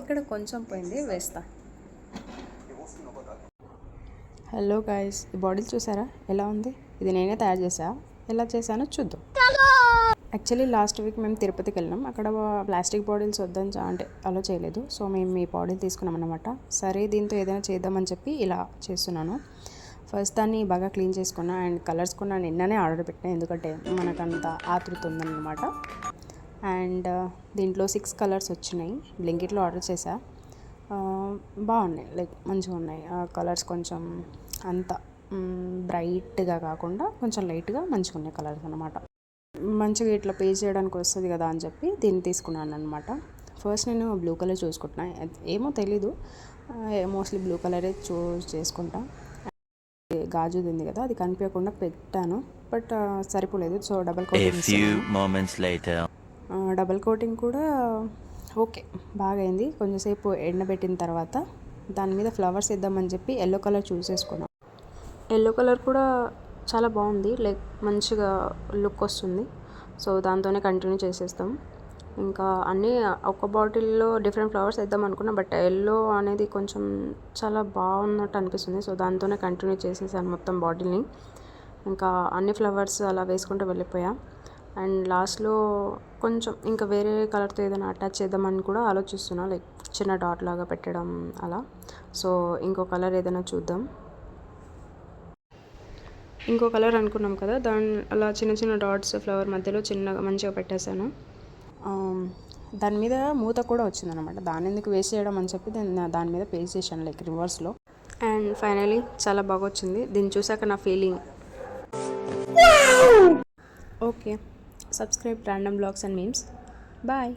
ఇక్కడ కొంచెం పోయింది, వేస్తా. హలో గైస్, ఈ బాటిల్ చూసారా ఎలా ఉంది? ఇది నేనే తయారు చేసా. ఎలా చేశానో చూద్దాం. యాక్చువల్లీ లాస్ట్ వీక్ మేము తిరుపతికి వెళ్ళినాం. అక్కడ ప్లాస్టిక్ బాటిల్స్ వద్దని అంటే అలో చేయలేదు. సో మేము ఈ బాటిల్ తీసుకున్నాం అన్నమాట. సరే దీంతో ఏదైనా చేద్దామని చెప్పి ఇలా చేస్తున్నాను. ఫస్ట్ దాన్ని బాగా క్లీన్ చేసుకున్నా అండ్ కలర్స్ కూడా నిన్ననే ఆర్డర్ పెట్టినా, ఎందుకంటే మనకంత ఆతృత ఉందన్నమాట. అండ్ దీంట్లో 6 కలర్స్ వచ్చినాయి. బ్లింకిట్లో ఆర్డర్ చేసా. బాగున్నాయి, లైక్ మంచిగా ఉన్నాయి. కలర్స్ కొంచెం అంత బ్రైట్గా కాకుండా కొంచెం లైట్గా మంచిగా ఉన్నాయి కలర్స్ అనమాట. మంచిగా ఇట్లా పే చేయడానికి వస్తుంది కదా అని చెప్పి దీన్ని తీసుకున్నాను అనమాట. ఫస్ట్ నేను బ్లూ కలర్ చూసుకుంటున్నా, ఏమో తెలీదు, మోస్ట్లీ బ్లూ కలరే చూస్ చేసుకుంటా. గాజు ఉంది కదా, అది కనిపించకుండా పెట్టాను, బట్ సరిపోలేదు. సో డబల్ కోటింగ్ కూడా ఓకే బాగా అయింది. కొంచెంసేపు ఎండబెట్టిన తర్వాత దాని మీద ఫ్లవర్స్ ఇద్దామని చెప్పి ఎల్లో కలర్ చూస్ చేసుకున్నాం. ఎల్లో కలర్ కూడా చాలా బాగుంది, లైక్ మంచిగా లుక్ వస్తుంది. సో దాంతోనే కంటిన్యూ చేసేస్తాం. ఇంకా అన్నీ ఒక బాటిల్లో డిఫరెంట్ ఫ్లవర్స్ వేద్దాం అనుకున్నా, బట్ ఎల్లో అనేది కొంచెం చాలా బాగున్నట్టు అనిపిస్తుంది. సో దాంతోనే కంటిన్యూ చేసేసాను మొత్తం బాటిల్ని. ఇంకా అన్ని ఫ్లవర్స్ అలా వేసుకుంటూ వెళ్ళిపోయా. అండ్ లాస్ట్లో కొంచెం ఇంకా వేరే కలర్తో ఏదైనా అటాచ్ చేద్దామని కూడా ఆలోచిస్తున్నా, లైక్ చిన్న డాట్ లాగా పెట్టడం అలా. సో ఇంకో కలర్ ఏదైనా చూద్దాం. ఇంకో కలర్ అనుకున్నాం కదా, అలా చిన్న చిన్న డాట్స్ ఫ్లవర్ మధ్యలో చిన్నగా మంచిగా పెట్టేశాను. దాని మీద మూత కూడా వచ్చిందనమాట. దాన్ని ఎందుకు వేస్ట్ చేయడం అని చెప్పి దాని మీద పేస్ట్ చేశాను, లైక్ రివర్స్లో. అండ్ ఫైనలీ చాలా బాగా వచ్చింది. దీన్ని చూసాక నా feeling okay. Subscribe random blogs and memes. Bye.